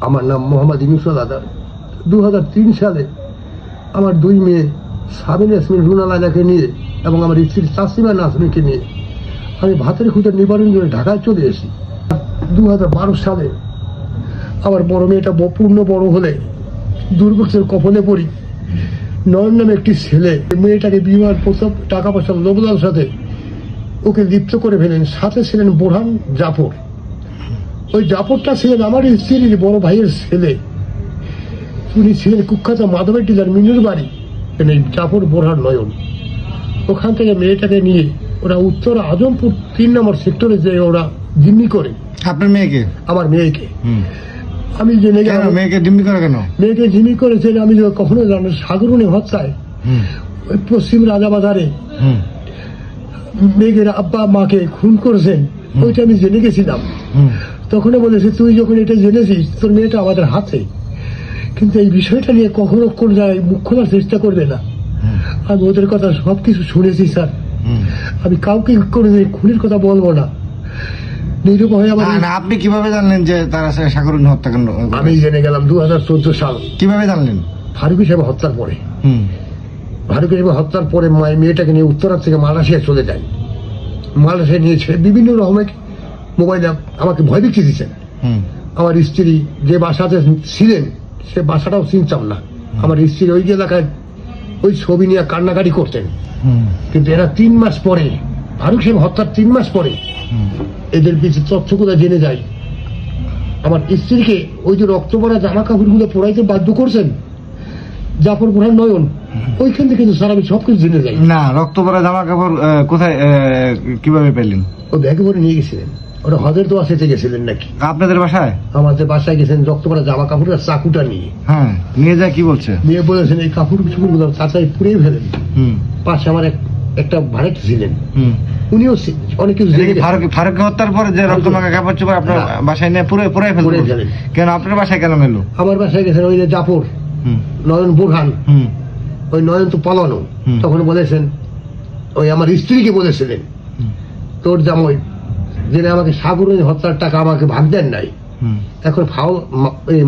আমার নাম মোহাম্মদ ইউনুস আদা। 2003 সালে আমার দুই মেয়ে সাবিনা ইয়াসমিন রুনা লায়লাকে নিয়ে এবং আমার স্ত্রী তাসলিমা নাজমিনকে নিয়ে আমি ভাতের খুঁজে নিবারণ করে ঢাকায় চলে এসেছি। 2012 সালে আমার বড় মেয়েটা পূর্ণ বড় হলে দুর্ভিক্ষের কবলে পড়ি। নয়ন নামে একটি ছেলে মেয়েটাকে বিবাহ প্রস্তাব টাকা পয়সা লোভলার সাথে ওকে লিপ্ত করে ফেলেন। সাথে ছিলেন বোরহান জাফর। ওই জাফরটা ছিলেন আমার স্ত্রীর বড় ভাইয়ের ছেলে। উনি ছিলেন কুখ্যাত মাধবের ডিলার মিনুর বাড়ি এই জাফর বোরহান নয়ন। ওখান থেকে মেয়েটাকে নিয়ে ওরা উত্তর আজমপুর 3 নম্বর সেক্টরে যে ওরা জিম্মি করে। আপনার মেয়েকে? আমার মেয়েকে। আমি জেনে গেলাম মেয়েকে জিম্মি করে কেন? মেয়েকে জিম্মি করেছে আমি কখনো জানি সাগরণী হত্যায় ওই পশ্চিম রাজাবাজারে মেয়ের আব্বা মাকে খুন করেছেন, ওইটা আমি জেনে গেছিলাম। তখন বলেছে তুই যখন এটা জেনেছিস তোর মেয়েটা আমাদের হাতে, কিন্তু এই বিষয়টা নিয়ে কখনো কোন জায়গায় মুখ খোলার চেষ্টা করবে না। আমি ওদের কথা সবকিছু শুনেছি স্যার। আমি কাউকে করে খুনের কথা বলবো না। আপনি কিভাবে জানলেন যে তারা সাগরণী হত্যাকাণ্ড? আমি জেনে গেলাম 2014 সাল। কিভাবে জানলেন? ফারুক সাহেব হত্যার পরে। ফারুক সাহেব হত্যার পরে মেয়েটাকে নিয়ে উত্তরার থেকে মালয়েশিয়া চলে যায়। মালয়েশিয়া নিয়েছে বিভিন্ন রকমের মোবাইলে আমাকে ভয় দেখিয়ে দিচ্ছেন। আমার স্ত্রী যে বাসাতে ছিলেন সে বাসাটাও চিনতাম না। আমার স্ত্রী ওই এলাকায় ওই ছবি নিয়ে কান্নাকাটি করতেন। কিন্তু এরা 3 মাস পরে ফারুক সাহেব হত্যার 3 মাস পরে এদের কিছু তথ্য কোথায় জেনে যায়। আমার স্ত্রীকে ওই যে রক্ত পড়া জামা কাপড় গুলো পড়াইতে বাধ্য করছেন জাফর বোরহান নয়ন, ওইখান থেকে কিন্তু স্যার আমি সবকিছু জেনে যাই। না, রক্ত পড়া জামা কাপড় কোথায় কিভাবে পেলেন? ও ব্যাগে করে নিয়ে গেছিলেন। ওরা হজের দোয়া সেতে গেছিলেন নাকি আপনাদের বাসায়? আমাদের বাসায় গেছেন রক্ত পড়া জামা কাপড় আর চাকুটা নিয়ে। হ্যাঁ, নিয়ে যায় কি বলছে? নিয়ে বলেছেন এই কাপড় চুপড় গুলো চাচাই পুড়িয়ে ফেলেন। পাশে আমার একটা ভাড়াট ছিলেন, উনিও অনেক কিছু। ফারুক হত্যার পরে যে রক্ত মাখা কাপড় চোপড় আপনার বাসায় নিয়ে পুড়ে ফেলেন কেন? আপনার বাসায় কেন মেলো? আমার বাসায় গেছেন ওই যে জাফর নয়ন বোরহান, ওই নয়ন তো পালানো। তখন বলেছেন ওই আমার স্ত্রীকে বলেছিলেন তোর জামাই যিনি আমাকে সাগরণী হত্যার টাকা আমাকে ভাগ দেন নাই, এখন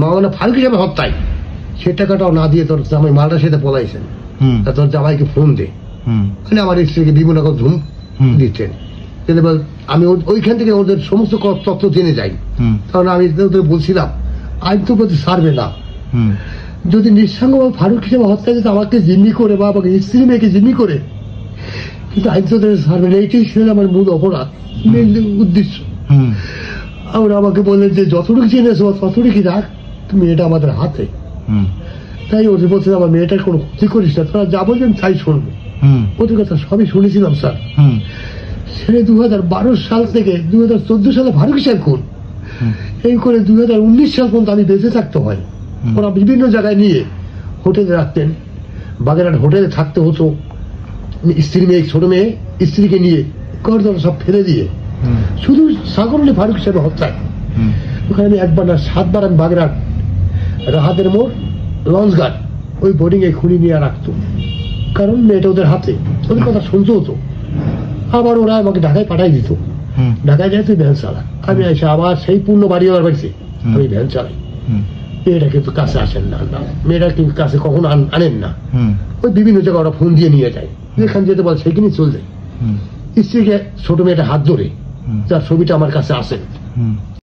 মাওলানা ফারুক হিসাবে হত্যায় সে টাকাটাও না দিয়ে তোর জামাই মালটার সাথে পলাইছেন, তোর জামাইকে ফোন দে। মানে আমার স্ত্রীকে বিভিন্ন রকম ধুম দিচ্ছেন। আমি ওইখান থেকে ওদের সমস্ত তথ্য জেনে যাই। কারণ আমি ওদের বলছিলাম আইন তো প্রতি ছাড়বে না। যদি নিঃসঙ্গভাবে ফারুক হিসেবে হত্যা যেতে আমাকে জিম্মি করে বা আমাকে স্ত্রী মেয়েকে জিম্মি করে, কিন্তু আইন তো ছাড়বে না। এইটাই ছিল আমার মূল অপরাধ, মেন উদ্দেশ্য। আমরা আমাকে বললেন যে যতটুকু জেনেছো ততটুকু রাখ, তুমি এটা আমাদের হাতে। তাই ওদের বলছে আমার মেয়েটার কোনো ক্ষতি করিস না, তারা যা বলবেন তাই শুনবে। ওদের কথা সবই শুনেছিলাম স্যার। সে 2012 সাল থেকে 2014 সালে ফারুক সাহেব খুন, এই করে 2019 সাল পর্যন্ত আমি বেঁচে থাকতে হয়। ওরা বিভিন্ন জায়গায় নিয়ে হোটেলে রাখতেন, বাগেরহাট হোটেলে থাকতে হতো। স্ত্রী মেয়ে, ছোট মেয়ে স্ত্রীকে নিয়ে করদর সব ফেলে দিয়ে শুধু সাগরণী ফারুক সাহেব হত্যায় ওখানে আমি 1বার না 7বার আমি বাগেরহাট রাহাতের মোড় লঞ্চ ঘাট ওই বোর্ডিং এ খুঁড়ি নিয়ে রাখতো। কারণ মেয়েটা ওদের হাতে, ওদের কথা শুনতে হতো। আবার ওরা আমাকে ঢাকায় পাঠাই দিত। ঢাকায় যাই তুই ভ্যান চালা, আমি এসে আবার সেই পূর্ণ বাড়ি আমার বাড়িতে আমি ভ্যান চালাই। মেয়েটা কিন্তু কাছে আসেন না, মেয়েটা কিন্তু কাছে কখনো আনেন না। ওই বিভিন্ন জায়গায় ওরা ফোন দিয়ে নিয়ে যায়, যেখানে যেতে বলে সেখানেই চলে যায়। স্ত্রীকে ছোট মেয়েটা হাত ধরে যার ছবিটা আমার কাছে আসেন।